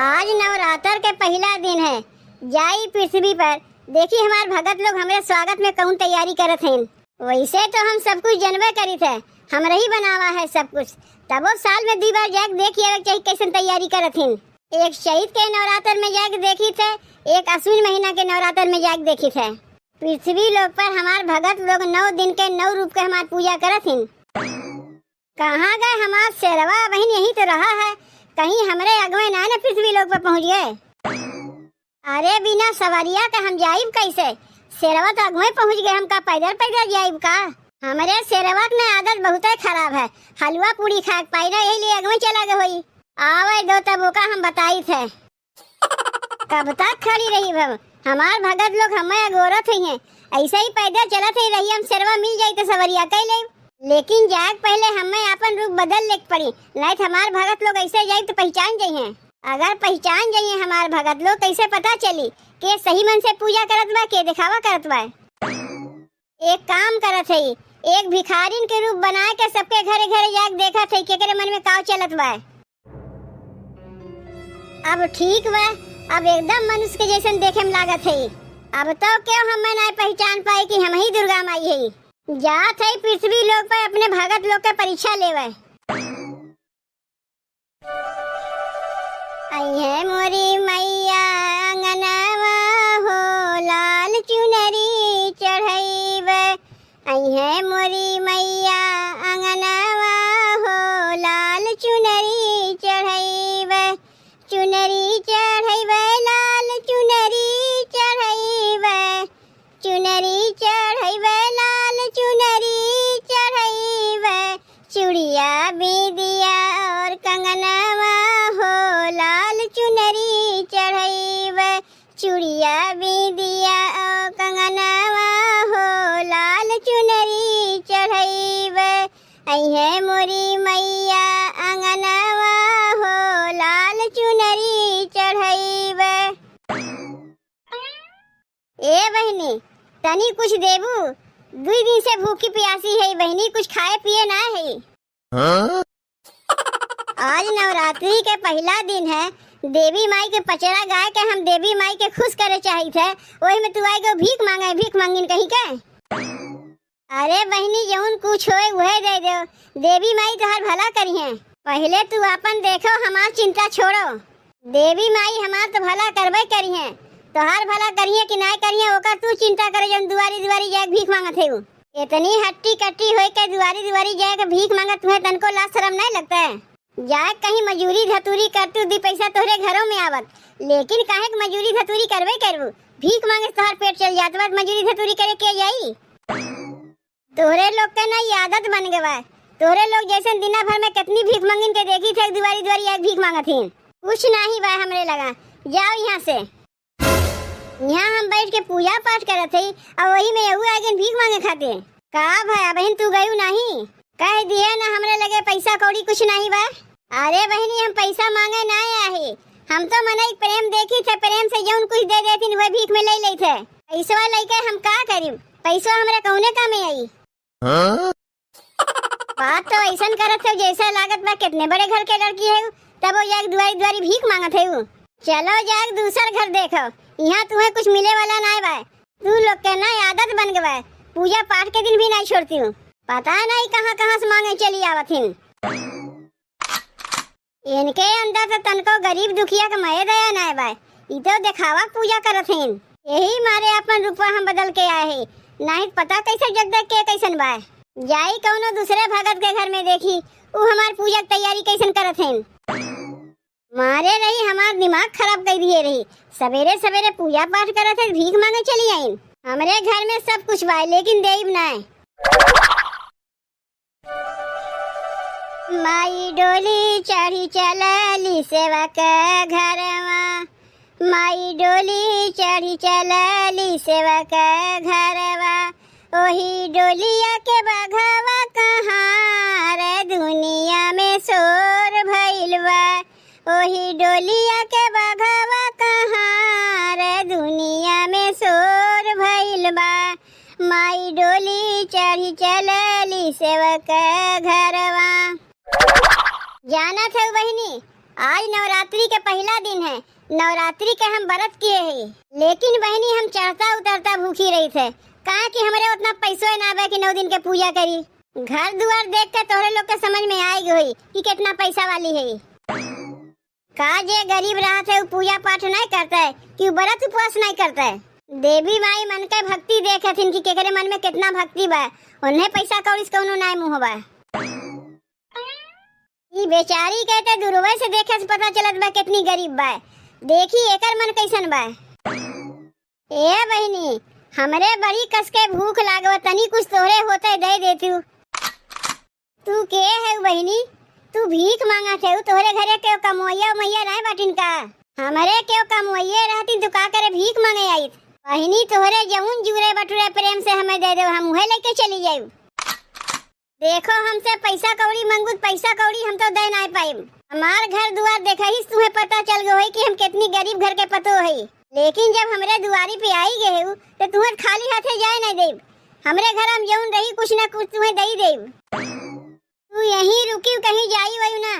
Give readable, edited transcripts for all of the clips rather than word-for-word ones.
आज नवरात्र के पहला दिन है। जाई पृथ्वी पर देखी हमार भगत लोग हमारे स्वागत में कौन तैयारी करत हैं। वैसे तो हम सब कुछ जनबे करी थे, हमरा ही बनावा है सब कुछ। तब वो साल में 2 बार जाके देखिए चाहिए कैसे तैयारी करत हैं। एक चैत के नवरात्र में जाके देखी थे, एक अश्विन महीना के नवरात्र में जाके देखी थे। पृथ्वी लोक पर हमार भगत लोग 9 दिन के 9 रूप के हमार पूजा करत हैं। कहाँ गए हमार शेरवा? बहन यही तो रहा है, कहीं हमरे अगवे ना न पृथ्वी लोक पर पहुँच गए। अरे बिना सवारिया का हम जाइब कैसे? शेरवा तो अगवे पहुँच गए, हम का पैदल पैदल जाइब का? हमारे शेरवा की आदत बहुत खराब है, हलवा पूरी खा पाई ना, यही लिए अगवे चला गए होई। आवे दो तब का हम बताई थे। कब तक खड़ी रही भव? हमार भगत लोग हमें अगोरत ही हैं, ऐसे ही पैदल चलत ही रही। हम शेरवा मिल जाई तो सवरिया कह ले, लेकिन जाग पहले हमें अपन रूप बदल ले पड़ी, नहीं तो हमार भगत लोग ऐसे जाए तो पहचान जाइए। अगर पहचान जाइए हमार भगत लोग कैसे पता चली के सही मन से पूजा करत बा के दिखावा करत बा। एक काम करत है, एक भिखारिन के रूप बना के सबके घरे घरे जाके देखा थे केकरे मन में काव चलत बा। अब ठीक बा, अब एकदम मनुष्य के जैसन देखे में लागत है। अब तो क्यों हमें नहीं पहचान पाए कि हम ही दुर्गा माई है। जात है पृथ्वी लोक पर अपने भगत लोग के परीक्षा लेवे। आई है मोरी मैया अंगनवा हो, लाल चुनरी चढ़ाईबे। आई है मोरी मैया अंगनवा हो, लाल चुनरी चढ़ाईबे। चुनरी चढ़ाईबे, लाल चुनरी चढ़ाईबे। चुनरी चढ़ाईबे, लाल चुनरी चढ़ाईबे। चूड़िया बिंदिया और कंगनवा हो, लाल चुनरी चढ़ाईबे। चूड़िया बिंदिया और कंगनवा हो, लाल चुनरी चढ़ाईबे। आई है मोरी मैया अंगनवा हो, लाल चुनरी चढ़ाईबे। ए बहनी तनी कुछ देबू, 2 दिन से भूखी प्यासी है बहनी, कुछ खाए पिए ना है। हाँ? आज नवरात्रि के पहला दिन है, देवी माई के पचड़ा गाय के हम देवी माई के खुश करे चाहिए थे, वही में तू आई गो भीख मांगे, भीख मांगिन कहीं के। अरे बहनी जौन कुछ होए वह दे दो, देवी माई तोहर भला करी है। पहले तू अपन देखो, हमार चिंता छोड़ो। देवी माई हमार तो भला करबे करी है, तोहार भला करिए कि ना करिए ओकर तू चिंता करे। जब दुआरी दुआरी जाके भीख मांगत है, इतनी हट्टी कट्टी होए के दुआरी दुआरी जाके भीख मांगत, तुम्हें तनको लाज शर्म नहीं लगता है? जाए कहीं मजूरी धतूरी कर तू 2 पैसा तोहरे घरों में आवत, लेकिन काहे के मजूरी धतूरी करबे करबू? भीख मांगे तोहर पेट चल जात बा, मजूरी धतूरी करे के जाई? तोहरे लोग के ना ये आदत बन गवा। तोहरे लोग जैसे दिना भर में कितनी भीख मांगिन के देखी थे, दुआरी दुआरी जाके भीख मांगत ही। कुछ नहीं बा हमरे लगा, जाओ यहाँ से। यहाँ हम बैठ के पूजा पाठ करत है और वही में यहू आगे भीख मांगे खाते। का भाई बहन तू गयू नहीं? कह दिए ना हमरे लगे पैसा कौड़ी कुछ नहीं बा। अरे बहनी हम पैसा मांगे ना आए, हम तो मने प्रेम देखी थे, प्रेम से जौन कुछ दे देती वह भीख में ले ले थे। पैसा लेके हम का करीब? पैसा हमरे कौने काम में आई? हाँ? बात तो ऐसा करत है जैसा लागत बा कितने बड़े घर के लड़की है, तब वो जाके दुआरी दुआरी भीख मांगत है। चलो जाके दूसरा घर देखो, यहाँ तुम्हें कुछ मिले वाला नहीं बा। तू लोग के ना आदत बन गवा, पूजा पाठ के दिन भी नहीं छोड़ती हूँ, पता नहीं कहाँ कहाँ से मांगे चली आवत हूँ। इनके अंदर तो तनको गरीब दुखिया का मये दया नहीं बा, ये तो दिखावा पूजा करत हैं। यही मारे अपन रूपा हम बदल के आए हैं, नहीं पता कैसे जग देख के कैसन बा। जाई कौनो दूसरे भगत के घर में देखी वो हमार पूजा तैयारी कैसन करत हैं। मारे रही हमार दिमाग खराब कर दिए रही, सवेरे सवेरे पूजा पाठ करत है, भीख मांगे चली आई। हमरे घर में सब कुछ बा लेकिन देव ना। माई डोली चढ़ी चलली सेवा के घरवा, माई डोली चढ़ी चलली सेवा के घरवा। ओही डोलिया के बघवा कहाँ रे दुनिया में शोर भइल बा। ओही डोलिया के बघवा कहाँ रे दुनिया में शोर भइल बा। माई डोली चढ़ी चलली सेवक घरवा। जाना था बहिनी आज नवरात्रि के पहला दिन है। नवरात्रि के हम व्रत किए हैं, लेकिन बहनी हम चढ़ता उतरता भूखी रही थे। कहा कि हमारे उतना पैसों ना बे कि 9 दिन के पूजा करी। घर दुआर देख के तोहरे लोग के समझ में आएगी हुई कि कितना पैसा वाली है। का जे गरीब रहा थे वो पूजा पाठ नहीं करता है कि वो व्रत उपवास नहीं करता है। देवी माई मन के भक्ति देखे थी कि केकरे मन में कितना भक्ति बा, उन्हें पैसा कौड़ी से कौनो नहीं मुँह बा। ये बेचारी कहते दूरवे से देखे से पता चलत बा कितनी गरीब बा। देखी एकर मन कैसन बा। ए बहनी हमरे बड़ी कस के भूख लागव, तनी कुछ तोहरे होते दे देती। तू के है बहनी? तू भीख मांगा थे? तोहरे घरे के कमोइया मैया नहीं बाटिन का? हमारे के कमोइये रहती तो का करे भीख मांगे आई। बहनी तोहरे जमुन जुरे बटुरे प्रेम से हमें दे दो, हम उहे लेके चली जाई। देखो हमसे पैसा कौड़ी मंगू, पैसा कौड़ी हम तो दे नहीं पाई। हमार घर दुआर देखा ही तुम्हें पता चल गई कि हम कितनी गरीब घर के पतो है। लेकिन जब हमरे दुआरी पे आई गए तो तुम्हें खाली हाथे जाए नहीं देव। हमरे घर हम जौन रही कुछ ना कुछ तुम्हें दे देव। तू यहीं रुकी कहीं जाई वही ना।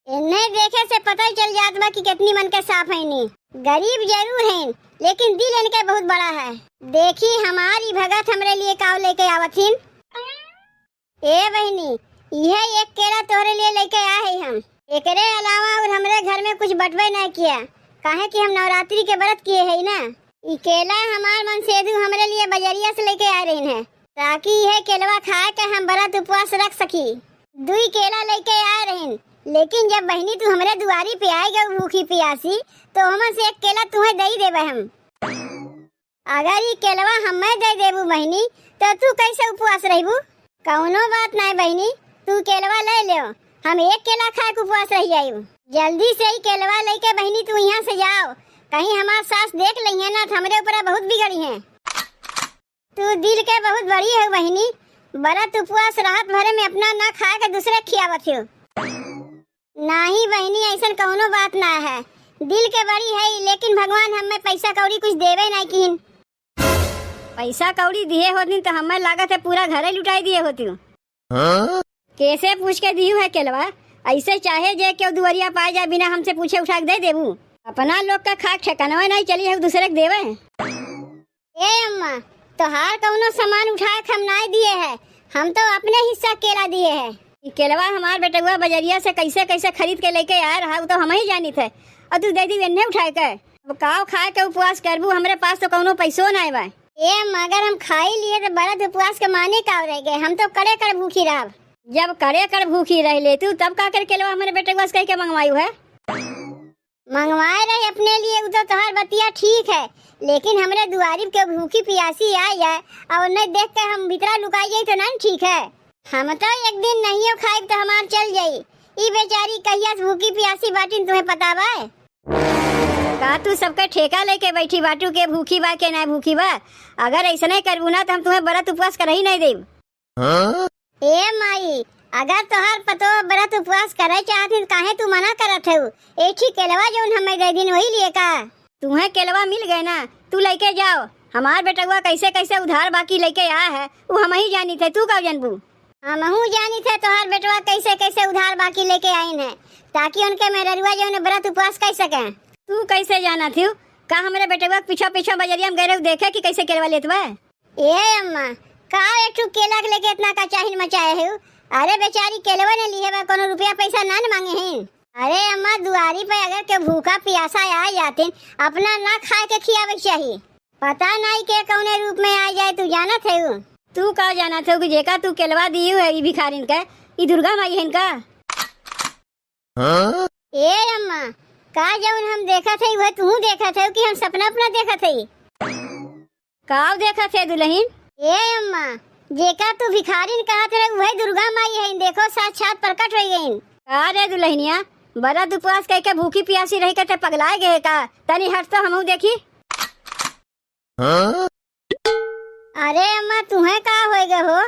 इन्हें देखे से पता चल जात बा कि कितनी मन के साफ है। नी गरीब जरूर हैं लेकिन दिल इनके बहुत बड़ा है। देखी हमारी भगत हमरे लिए काव लेके आवथिन। ए बहनी यह एक केला तोहरे लिए लेके आए हैं हम। एकरे अलावा और हमरे घर में कुछ बटवे नहीं किया, काहे कि हम नवरात्रि के व्रत किए हैं ना। ये केला हमार मन सेधु हमरे लिए बजरिया से लेके आ रही है ताकि यह केलवा खा के हम व्रत उपवास रख सकी। 2 केला लेके आ रहे हैं, लेकिन जब बहनी तू हमरे दुआरी पे आएगा भूखी प्यासी तो हमन से एक केला तुम्हें दे देबे हम। अगर ये केलवा हमें दे देबू बहनी तो तू कैसे उपवास रहबू? कौनो बात नहीं बहनी, तू केलवा ले ले, हम एक केला खा के उपवास रह जायू। जल्दी से ही केलवा लेके बहनी तू यहाँ से जाओ, कहीं हमार सास देख ली है ना तो हमरे ऊपर बहुत बिगड़ी है। तू दिल के बहुत बड़ी है बहनी, व्रत उपवास रात भर में अपना ना खा के दूसरे खियावत हो। नहीं बहनी ऐसा कौनो बात ना है, दिल के बड़ी है लेकिन भगवान हमें पैसा कौड़ी कुछ देवे नहीं किन। पैसा कौड़ी दिए होती तो हमें लागत है पूरा घर ही लुटाई दिए होती। कैसे पूछ के दी है केलवा? ऐसे चाहे जे क्यों दुआरिया पाए जाए बिना हमसे पूछे उठा के दे देबू। अपना लोग का खाक ठिकाना नहीं चली है दूसरे के देवे। ए अम्मा तोहार कौनो सामान उठा के हम नहीं दिए है, हम तो अपने हिस्सा केला दिए है। केलवा हमार बेटुआ बजरिया से कैसे कैसे खरीद के लेके आ रहा तो हम ही जानी थे और तू दे दी इन्हें उठा के। अब काव खा के उपवास करबू, हमरे पास तो कौनो पैसो नहीं बा। ए मगर हम खाई लिए तो व्रत उपवास के माने काव रह गए, हम तो करे कर भूखी रह। जब करे कर भूखी रह ले तू तब का कर केलवा हमारे बेटुआ से कह के मंगवायू है? मंगवाए रहे अपने लिए तो तोहार बतिया ठीक है, लेकिन हमरे दुआरी के भूखी प्यासी आ जाए और उन्हें देख के हम भीतरा लुकाई जाए तो नहीं ठीक है। हम तो एक दिन नहीं खाए तो हमार चल जाई। ई बेचारी कहिया भूखी प्यासी बाटिन तुम्हें पता बा? का तू सबके ठेका लेके बैठी बाटू के भूखी बा के ना भूखी बा? अगर ऐसा नहीं करबू ना तो हम तुम्हें व्रत उपवास कर ही नहीं देब। ए माई अगर तोहार पतो व्रत उपवास करे चाहती काहे तू मना करत है? एक ही केलवा जो हमें दे दिन वही लिए का? तुम्हें केलवा मिल गए ना, तू लेके जाओ। हमार बेटुआ कैसे कैसे उधार बाकी लेके आया है वो हम ही जानी थे, तू कब जानबू? हमहू जानी थे तोहार बेटुआ कैसे कैसे उधार बाकी लेके आइन है ताकि उनके मेहरुआ जो व्रत उपवास कर सके। तू कैसे जाना थी? का हमारे बेटुआ पीछा पीछा बजरिया में गए देखे कि कैसे केलवा लेत बा? ए अम्मा का एक केला लेके इतना का चाहिन मचाए है? अरे बेचारी केलवा ने लिए बा, कोनो रुपया पैसा ना मांगे हैं। अरे अम्मा दुआरी पे अगर के भूखा प्यासा आ जाते अपना ना खा के खियावे चाहिए, पता नहीं के कौने रूप में आ जाए। तू जाना थे? तू का जाना थे कि जेका तू केलवा दी है ई भिखारिन का, ई दुर्गा माई है इनका। ए अम्मा का जौन हम देखा थे वह तू देखा थे कि हम सपना अपना देखा थे? काव देखा थे दुल्हन? ए अम्मा जेका तू भिखारिन कहा थे वह दुर्गा माई है, देखो साक्षात प्रकट हो गई। का रे दुल्हनिया व्रत उपवास कह के भूखी प्यासी रह के पगलाए गए का? तनी हट तो हमहू देखी। अरे अम्मा तुम्हें का हो गए हो?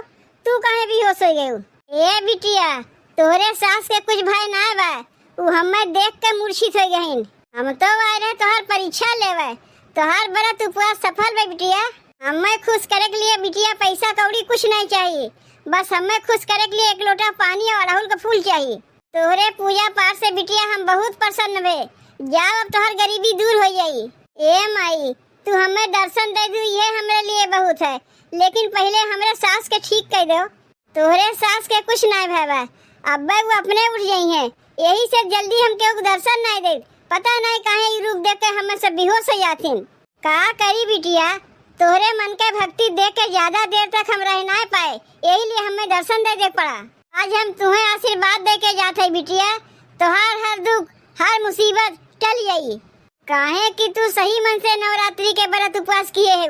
तू कहे भी होश हो गए? ए बिटिया तोहरे सास के कुछ भाई ना बा, वो हमें देख के मूर्छित हो गई। हम तो आए रहे तोहर परीक्षा लेवे, तोहर व्रत उपवास सफल बा बिटिया। हमें खुश करे के लिए बिटिया पैसा कौड़ी कुछ नहीं चाहिए, बस हमें खुश करे के लिए एक लोटा पानी और अड़हुल का फूल चाहिए। तोहरे पूजा पाठ से बिटिया हम बहुत प्रसन्न भे। जाओ अब तोहर गरीबी दूर हो जाई। ए माई, तू हमें दर्शन दे दू ये हमरे लिए बहुत है, लेकिन पहले हमरे सास के ठीक कर दो। तोहरे सास के कुछ नहीं भैबा, अब्बा वो अपने उठ गई हैं, यही से जल्दी हमके दर्शन नहीं दे। पता नहीं काहे ये रूप देख के हमें सब बेहोश हो जाथिन। का करी बिटिया, तोहरे मन के भक्ति देख के ज्यादा देर तक हम रह नहीं पाए, यही लिए हमें दर्शन दे पड़ा। आज हम तुम्हें आशीर्वाद दे के जाते बिटिया, तोहार हर दुख हर मुसीबत टल जाई। काहे कि तू सही मन से नवरात्रि के व्रत उपवास किए है।